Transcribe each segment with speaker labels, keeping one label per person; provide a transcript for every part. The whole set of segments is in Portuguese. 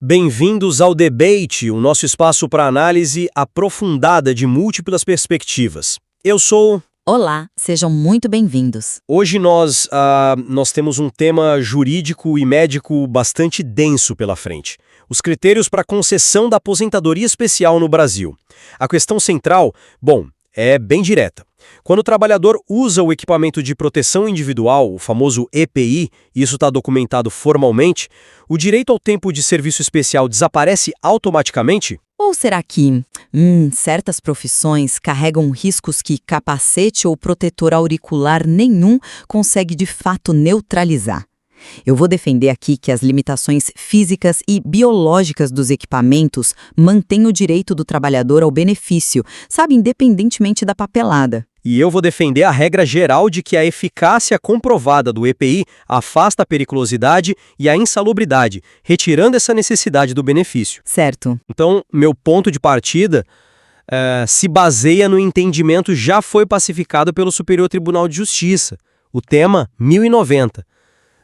Speaker 1: Bem-vindos ao Debate, o nosso espaço para análise aprofundada de múltiplas perspectivas. Eu sou...
Speaker 2: Olá, sejam muito bem-vindos.
Speaker 1: Hoje nós temos um tema jurídico e médico bastante denso pela frente. Os critérios para concessão da aposentadoria especial no Brasil. A questão central, é bem direta. Quando o trabalhador usa o equipamento de proteção individual, o famoso EPI, e isso está documentado formalmente, o direito ao tempo de serviço especial desaparece automaticamente?
Speaker 2: Ou será que certas profissões carregam riscos que capacete ou protetor auricular nenhum consegue de fato neutralizar? Eu vou defender aqui que as limitações físicas e biológicas dos equipamentos mantêm o direito do trabalhador ao benefício, independentemente da papelada.
Speaker 1: E eu vou defender a regra geral de que a eficácia comprovada do EPI afasta a periculosidade e a insalubridade, retirando essa necessidade do benefício.
Speaker 2: Certo.
Speaker 1: Então, meu ponto de partida se baseia no entendimento já foi pacificado pelo Superior Tribunal de Justiça, o tema 1090.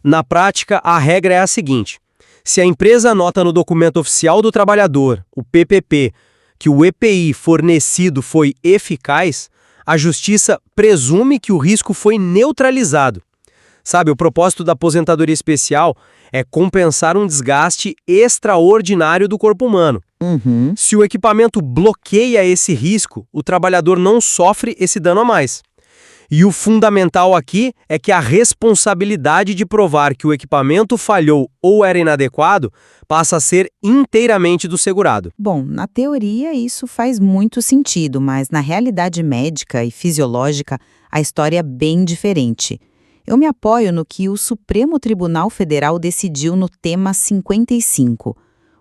Speaker 1: Na prática, a regra é a seguinte: se a empresa anota no documento oficial do trabalhador, o PPP, que o EPI fornecido foi eficaz, a Justiça presume que o risco foi neutralizado. O propósito da aposentadoria especial é compensar um desgaste extraordinário do corpo humano. Se o equipamento bloqueia esse risco, o trabalhador não sofre esse dano a mais. E o fundamental aqui é que a responsabilidade de provar que o equipamento falhou ou era inadequado passa a ser inteiramente do segurado.
Speaker 2: Bom, na teoria isso faz muito sentido, mas na realidade médica e fisiológica a história é bem diferente. Eu me apoio no que o Supremo Tribunal Federal decidiu no tema 55.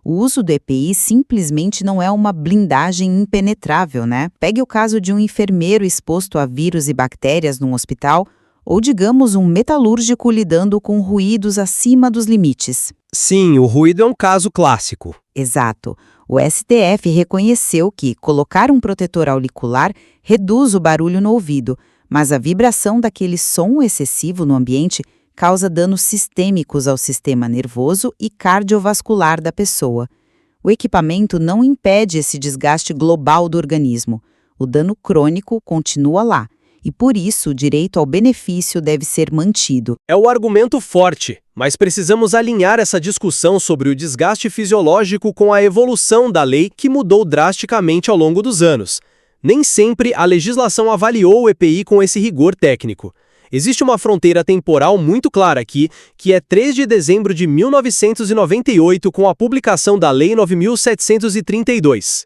Speaker 2: O uso do EPI simplesmente não é uma blindagem impenetrável, né? Pegue o caso de um enfermeiro exposto a vírus e bactérias num hospital, ou digamos um metalúrgico lidando com ruídos acima dos limites.
Speaker 1: Sim, o ruído é um caso clássico.
Speaker 2: Exato. O STF reconheceu que colocar um protetor auricular reduz o barulho no ouvido, mas a vibração daquele som excessivo no ambiente causa danos sistêmicos ao sistema nervoso e cardiovascular da pessoa. O equipamento não impede esse desgaste global do organismo. O dano crônico continua lá, e por isso o direito ao benefício deve ser mantido.
Speaker 1: É o argumento forte, mas precisamos alinhar essa discussão sobre o desgaste fisiológico com a evolução da lei que mudou drasticamente ao longo dos anos. Nem sempre a legislação avaliou o EPI com esse rigor técnico. Existe uma fronteira temporal muito clara aqui, que é 3 de dezembro de 1998, com a publicação da Lei 9.732.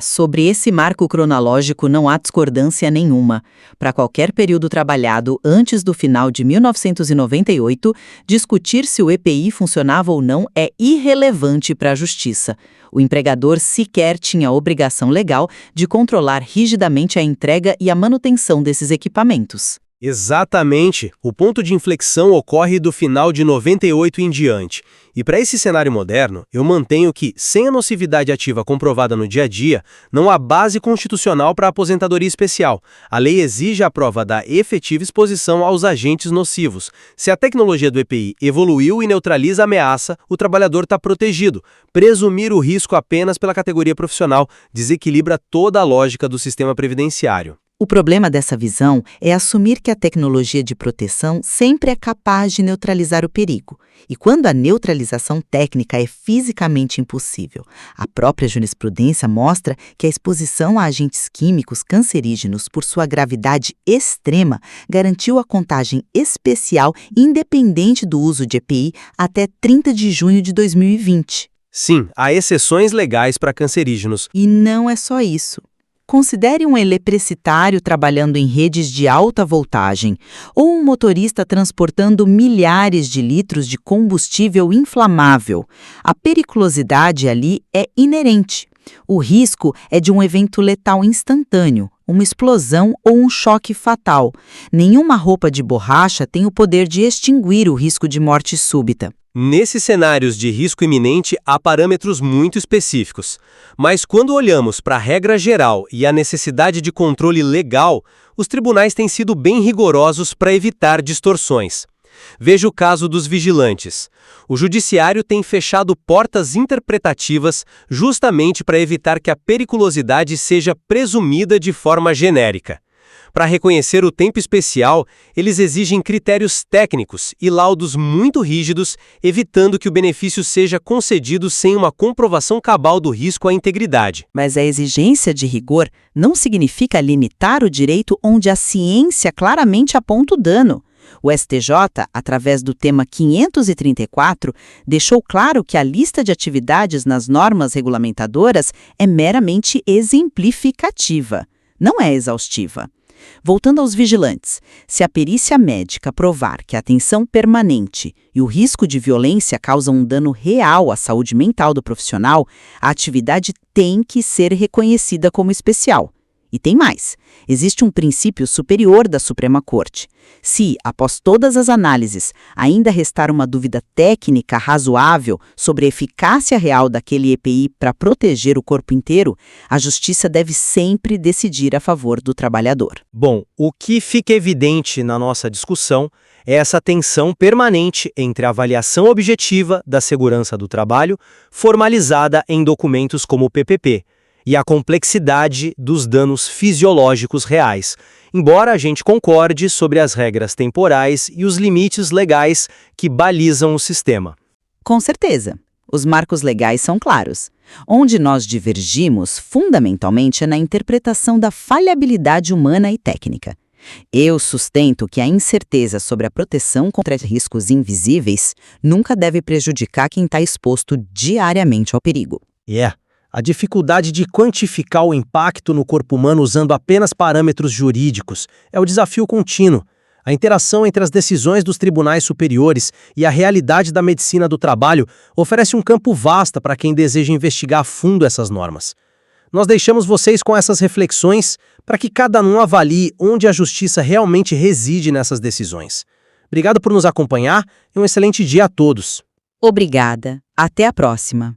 Speaker 2: Sobre esse marco cronológico não há discordância nenhuma. Para qualquer período trabalhado antes do final de 1998, discutir se o EPI funcionava ou não é irrelevante para a Justiça. O empregador sequer tinha obrigação legal de controlar rigidamente a entrega e a manutenção desses equipamentos.
Speaker 1: Exatamente. O ponto de inflexão ocorre do final de 98 em diante. E para esse cenário moderno, eu mantenho que, sem a nocividade ativa comprovada no dia a dia, não há base constitucional para a aposentadoria especial. A lei exige a prova da efetiva exposição aos agentes nocivos. Se a tecnologia do EPI evoluiu e neutraliza a ameaça, o trabalhador está protegido. Presumir o risco apenas pela categoria profissional desequilibra toda a lógica do sistema previdenciário.
Speaker 2: O problema dessa visão é assumir que a tecnologia de proteção sempre é capaz de neutralizar o perigo. E quando a neutralização técnica é fisicamente impossível, a própria jurisprudência mostra que a exposição a agentes químicos cancerígenos por sua gravidade extrema garantiu a contagem especial independente do uso de EPI até 30 de junho de 2020.
Speaker 1: Sim, há exceções legais para cancerígenos.
Speaker 2: E não é só isso. Considere um eletricitário trabalhando em redes de alta voltagem ou um motorista transportando milhares de litros de combustível inflamável. A periculosidade ali é inerente. O risco é de um evento letal instantâneo, uma explosão ou um choque fatal. Nenhuma roupa de borracha tem o poder de extinguir o risco de morte súbita.
Speaker 1: Nesses cenários de risco iminente, há parâmetros muito específicos. Mas quando olhamos para a regra geral e a necessidade de controle legal, os tribunais têm sido bem rigorosos para evitar distorções. Veja o caso dos vigilantes. O judiciário tem fechado portas interpretativas justamente para evitar que a periculosidade seja presumida de forma genérica. Para reconhecer o tempo especial, eles exigem critérios técnicos e laudos muito rígidos, evitando que o benefício seja concedido sem uma comprovação cabal do risco à integridade.
Speaker 2: Mas a exigência de rigor não significa limitar o direito onde a ciência claramente aponta o dano. O STJ, através do tema 534, deixou claro que a lista de atividades nas normas regulamentadoras é meramente exemplificativa, não é exaustiva. Voltando aos vigilantes, se a perícia médica provar que a atenção permanente e o risco de violência causam um dano real à saúde mental do profissional, a atividade tem que ser reconhecida como especial. E tem mais. Existe um princípio superior da Suprema Corte. Se, após todas as análises, ainda restar uma dúvida técnica razoável sobre a eficácia real daquele EPI para proteger o corpo inteiro, a Justiça deve sempre decidir a favor do trabalhador.
Speaker 1: Bom, o que fica evidente na nossa discussão é essa tensão permanente entre a avaliação objetiva da segurança do trabalho, formalizada em documentos como o PPP, e a complexidade dos danos fisiológicos reais, embora a gente concorde sobre as regras temporais e os limites legais que balizam o sistema.
Speaker 2: Com certeza. Os marcos legais são claros. Onde nós divergimos, fundamentalmente, é na interpretação da falhabilidade humana e técnica. Eu sustento que a incerteza sobre a proteção contra riscos invisíveis nunca deve prejudicar quem está exposto diariamente ao perigo.
Speaker 1: A dificuldade de quantificar o impacto no corpo humano usando apenas parâmetros jurídicos é o desafio contínuo. A interação entre as decisões dos tribunais superiores e a realidade da medicina do trabalho oferece um campo vasto para quem deseja investigar a fundo essas normas. Nós deixamos vocês com essas reflexões para que cada um avalie onde a justiça realmente reside nessas decisões. Obrigado por nos acompanhar e um excelente dia a todos.
Speaker 2: Obrigada. Até a próxima.